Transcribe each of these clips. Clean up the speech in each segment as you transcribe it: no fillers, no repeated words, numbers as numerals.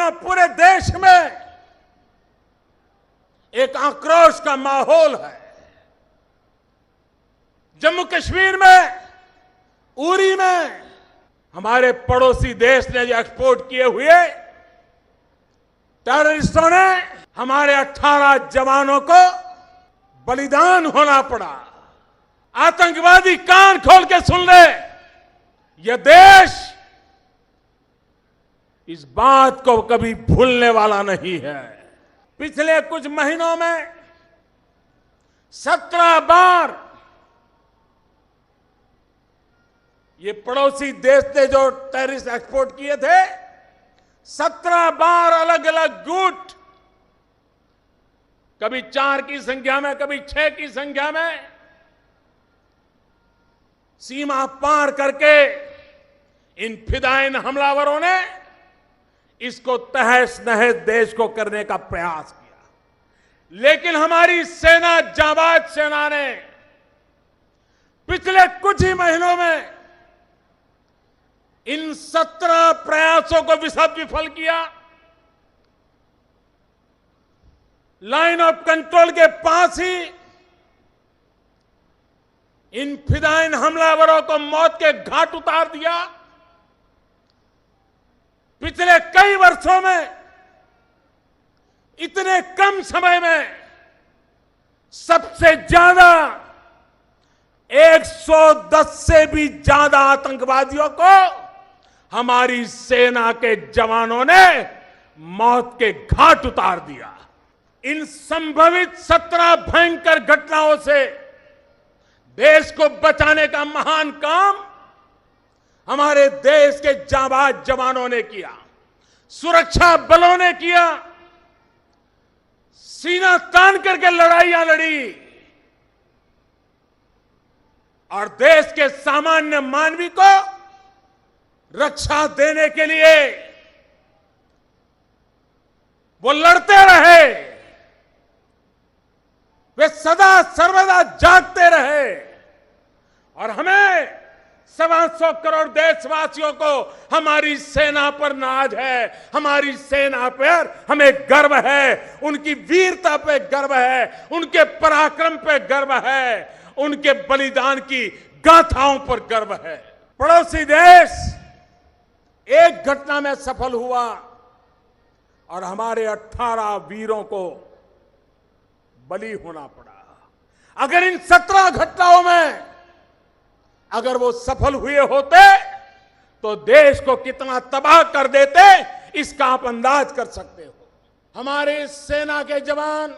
जहां पूरे देश में एक आक्रोश का माहौल है। जम्मू कश्मीर में, उरी में हमारे पड़ोसी देश ने जो एक्सपोर्ट किए हुए टेररिस्टों ने हमारे 18 जवानों को बलिदान होना पड़ा। आतंकवादी कान खोल के सुन ले, यह देश इस बात को कभी भूलने वाला नहीं है। पिछले कुछ महीनों में 17 बार ये पड़ोसी देश ने जो टेररिस्ट एक्सपोर्ट किए थे, 17 बार अलग अलग गुट, कभी 4 की संख्या में, कभी 6 की संख्या में, सीमा पार करके इन फिदायिन हमलावरों ने इसको तहस नहस देश को करने का प्रयास किया। लेकिन हमारी सेना, जाबाज सेना ने पिछले कुछ ही महीनों में इन 17 प्रयासों को विफल किया। लाइन ऑफ कंट्रोल के पास ही इन फिदायिन हमलावरों को मौत के घाट उतार दिया। पिछले कई वर्षों में इतने कम समय में सबसे ज्यादा 110 से भी ज्यादा आतंकवादियों को हमारी सेना के जवानों ने मौत के घाट उतार दिया। इन संभवित 17 भयंकर घटनाओं से देश को बचाने का महान काम हमारे देश के जाबाज जवानों ने किया, सुरक्षा बलों ने किया, सीना तान करके लड़ाइयां लड़ी और देश के सामान्य मानवी को रक्षा देने के लिए वो लड़ते रहे। वे सदा सर्वदा जागते रहे और हमें 125 करोड़ देशवासियों को हमारी सेना पर नाज है, हमारी सेना पर हमें गर्व है, उनकी वीरता पे गर्व है, उनके पराक्रम पे गर्व है, उनके बलिदान की गाथाओं पर गर्व है। पड़ोसी देश एक घटना में सफल हुआ और हमारे 18 वीरों को बलि होना पड़ा। अगर इन 17 घटनाओं में अगर वो सफल हुए होते तो देश को कितना तबाह कर देते, इसका आप अंदाज कर सकते हो। हमारे सेना के जवान,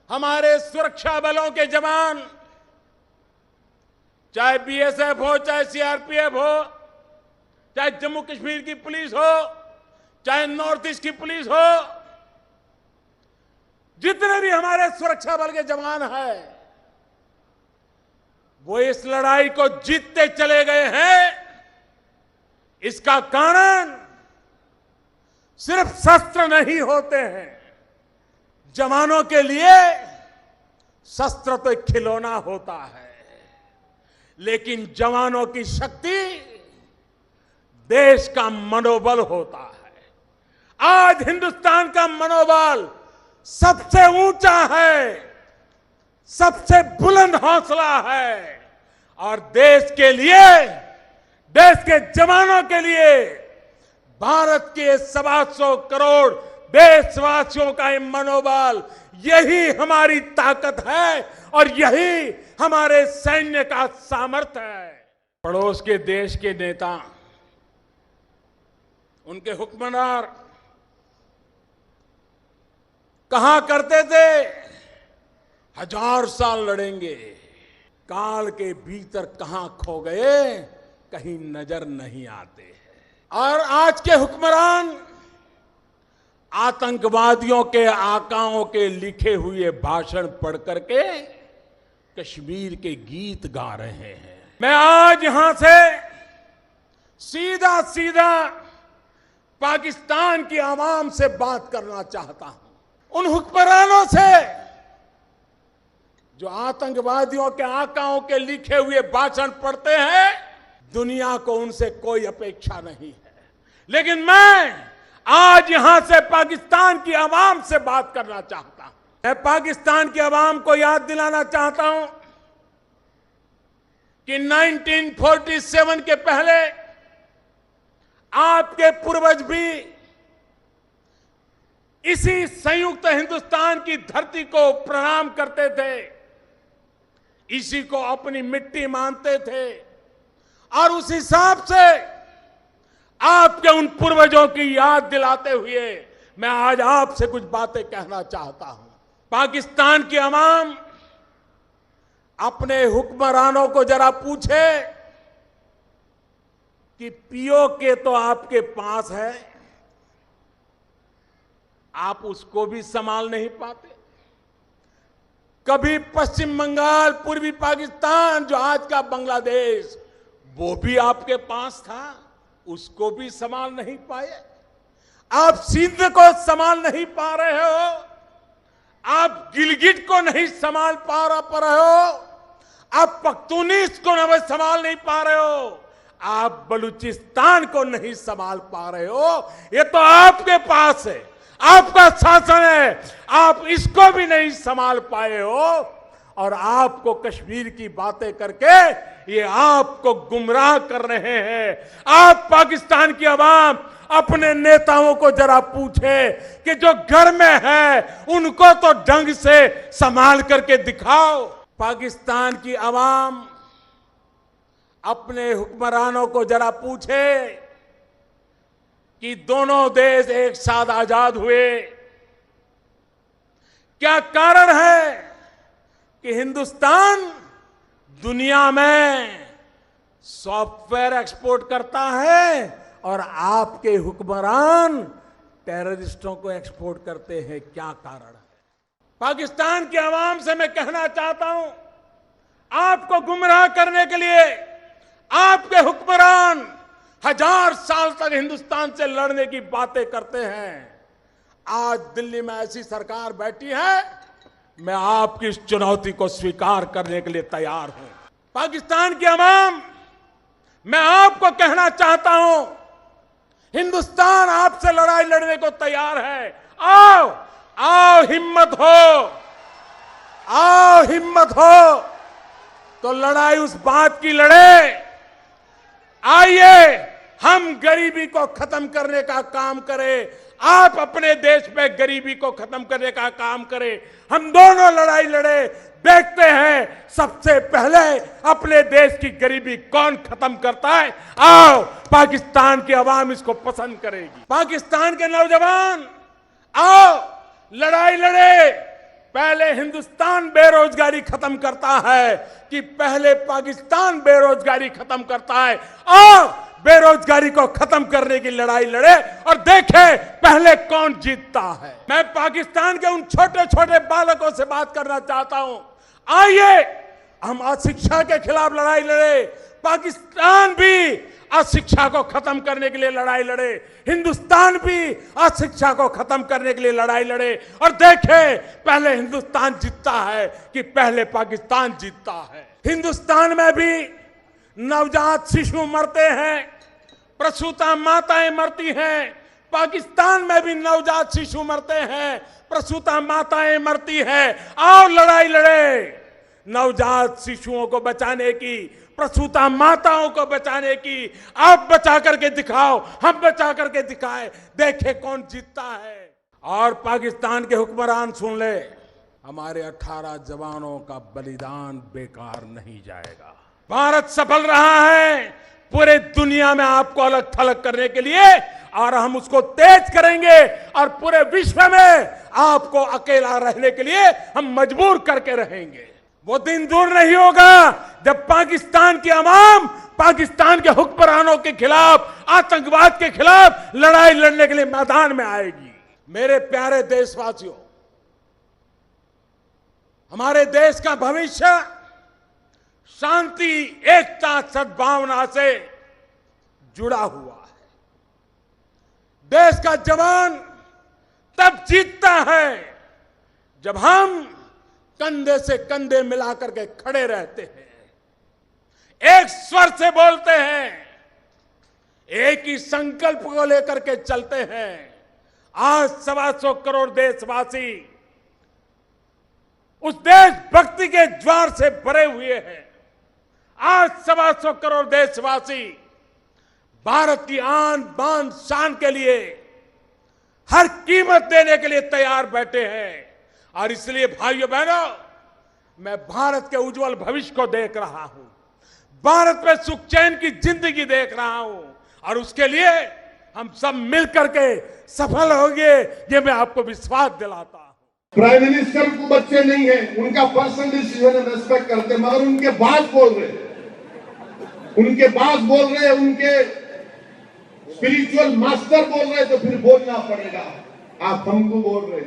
हमारे सुरक्षा बलों के जवान, चाहे बीएसएफ हो, चाहे सीआरपीएफ हो, चाहे जम्मू कश्मीर की पुलिस हो, चाहे नॉर्थ ईस्ट की पुलिस हो, जितने भी हमारे सुरक्षा बल के जवान हैं, वो इस लड़ाई को जीतते चले गए हैं। इसका कारण सिर्फ शस्त्र नहीं होते हैं। जवानों के लिए शस्त्र तो एक खिलौना होता है, लेकिन जवानों की शक्ति देश का मनोबल होता है। आज हिंदुस्तान का मनोबल सबसे ऊंचा है, सबसे बुलंद हौसला है और देश के लिए, देश के जवानों के लिए, भारत के 125 करोड़ देशवासियों का ये मनोबल, यही हमारी ताकत है और यही हमारे सैन्य का सामर्थ्य है। पड़ोस के देश के नेता, उनके हुक्मरान कहा करते थे 1000 साल लड़ेंगे, काल के भीतर कहां खो गए कहीं नजर नहीं आते हैं। और आज के हुक्मरान आतंकवादियों के आकाओं के लिखे हुए भाषण पढ़ करके कश्मीर के गीत गा रहे हैं। मैं आज यहां से सीधा सीधा पाकिस्तान की आवाम से बात करना चाहता हूं, उन हुक्मरानों से जो आतंकवादियों के आकाओं के लिखे हुए भाषण पढ़ते हैं। दुनिया को उनसे कोई अपेक्षा नहीं है, लेकिन मैं आज यहां से पाकिस्तान की आवाम से बात करना चाहता हूं। मैं पाकिस्तान की आवाम को याद दिलाना चाहता हूं कि 1947 के पहले आपके पूर्वज भी इसी संयुक्त हिंदुस्तान की धरती को प्रणाम करते थे, इसी को अपनी मिट्टी मानते थे, और उस हिसाब से आपके उन पूर्वजों की याद दिलाते हुए मैं आज आपसे कुछ बातें कहना चाहता हूं। पाकिस्तान की आवाम अपने हुक्मरानों को जरा पूछे कि पीओके तो आपके पास है, आप उसको भी संभाल नहीं पाते। कभी पश्चिम बंगाल, पूर्वी पाकिस्तान जो आज का बांग्लादेश, वो भी आपके पास था, उसको भी संभाल नहीं पाए। आप सिंध को संभाल नहीं पा रहे हो, आप गिलगिट को नहीं संभाल पा रहे हो, आप पख्तूनिस को नहीं संभाल नहीं पा रहे हो, आप बलूचिस्तान को नहीं संभाल पा रहे हो। ये तो आपके पास है, आपका शासन है, आप इसको भी नहीं संभाल पाए हो, और आपको कश्मीर की बातें करके ये आपको गुमराह कर रहे हैं। आप पाकिस्तान की आवाम अपने नेताओं को जरा पूछे कि जो घर में है उनको तो ढंग से संभाल करके दिखाओ। पाकिस्तान की आवाम अपने हुक्मरानों को जरा पूछे कि दोनों देश एक साथ आजाद हुए, क्या कारण है कि हिंदुस्तान दुनिया में सॉफ्टवेयर एक्सपोर्ट करता है और आपके हुक्मरान टेररिस्टों को एक्सपोर्ट करते हैं? क्या कारण है? पाकिस्तान की आवाम से मैं कहना चाहता हूं, आपको गुमराह करने के लिए आपके हुक्मरान 1000 साल तक हिंदुस्तान से लड़ने की बातें करते हैं। आज दिल्ली में ऐसी सरकार बैठी है, मैं आपकी इस चुनौती को स्वीकार करने के लिए तैयार हूं। पाकिस्तान की आवाम, मैं आपको कहना चाहता हूं, हिंदुस्तान आपसे लड़ाई लड़ने को तैयार है। आओ आओ, हिम्मत हो, आओ हिम्मत हो, तो लड़ाई उस बात की लड़े। आइए हम गरीबी को खत्म करने का काम करें, आप अपने देश में गरीबी को खत्म करने का काम करें, हम दोनों लड़ाई लड़े। देखते हैं सबसे पहले अपने देश की गरीबी कौन खत्म करता है। आओ, पाकिस्तान की आवाम इसको पसंद करेगी। पाकिस्तान के नौजवान, आओ लड़ाई लड़े। पहले हिंदुस्तान बेरोजगारी खत्म करता है कि पहले पाकिस्तान बेरोजगारी खत्म करता है? आओ बेरोजगारी को खत्म करने की लड़ाई लड़े और देखें पहले कौन जीतता है। मैं पाकिस्तान के उन छोटे छोटे बालकों से बात करना चाहता हूं, आइए हम अशिक्षा के खिलाफ लड़ाई लड़े। पाकिस्तान भी अशिक्षा को खत्म करने के लिए लड़ाई लड़े, हिंदुस्तान भी अशिक्षा को खत्म करने के लिए लड़ाई लड़े, और देखें पहले हिंदुस्तान जीतता है कि पहले पाकिस्तान जीतता है। हिंदुस्तान में भी नवजात शिशु मरते हैं, प्रसूता माताएं मरती हैं। पाकिस्तान में भी नवजात शिशु मरते हैं, प्रसूता माताएं मरती हैं। आओ लड़ाई लड़े नवजात शिशुओं को बचाने की, प्रसूता माताओं को बचाने की। आप बचा करके दिखाओ, हम बचा करके दिखाएं, देखें कौन जीतता है। और पाकिस्तान के हुक्मरान सुन ले, हमारे 18 जवानों का बलिदान बेकार नहीं जाएगा। भारत सफल रहा है पूरे दुनिया में आपको अलग थलग करने के लिए, और हम उसको तेज करेंगे और पूरे विश्व में आपको अकेला रहने के लिए हम मजबूर करके रहेंगे। वो दिन दूर नहीं होगा जब पाकिस्तान की आवाम पाकिस्तान के हुक्मरानों के खिलाफ, आतंकवाद के खिलाफ लड़ाई लड़ने के लिए मैदान में आएगी। मेरे प्यारे देशवासियों, हमारे देश का भविष्य शांति, एकता, सद्भावना से जुड़ा हुआ है। देश का जवान तब जीतता है जब हम कंधे से कंधे मिलाकर के खड़े रहते हैं, एक स्वर से बोलते हैं, एक ही संकल्प को लेकर के चलते हैं। आज 125 करोड़ देशवासी उस देशभक्ति के ज्वार से भरे हुए हैं। आज 125 करोड़ देशवासी भारत की आन बान शान के लिए हर कीमत देने के लिए तैयार बैठे हैं। और इसलिए भाइयों बहनों, मैं भारत के उज्जवल भविष्य को देख रहा हूं, भारत में सुख चैन की जिंदगी देख रहा हूं, और उसके लिए हम सब मिलकर के सफल होंगे, ये मैं आपको विश्वास दिलाता हूं। प्राइम मिनिस्टर को बच्चे नहीं है, उनका पर्सनल डिसीजन रेस्पेक्ट करते, मगर उनके बात बोल रहे, उनके स्पिरिचुअल मास्टर बोल रहे, तो फिर बोलना पड़ेगा। आप हमको बोल रहे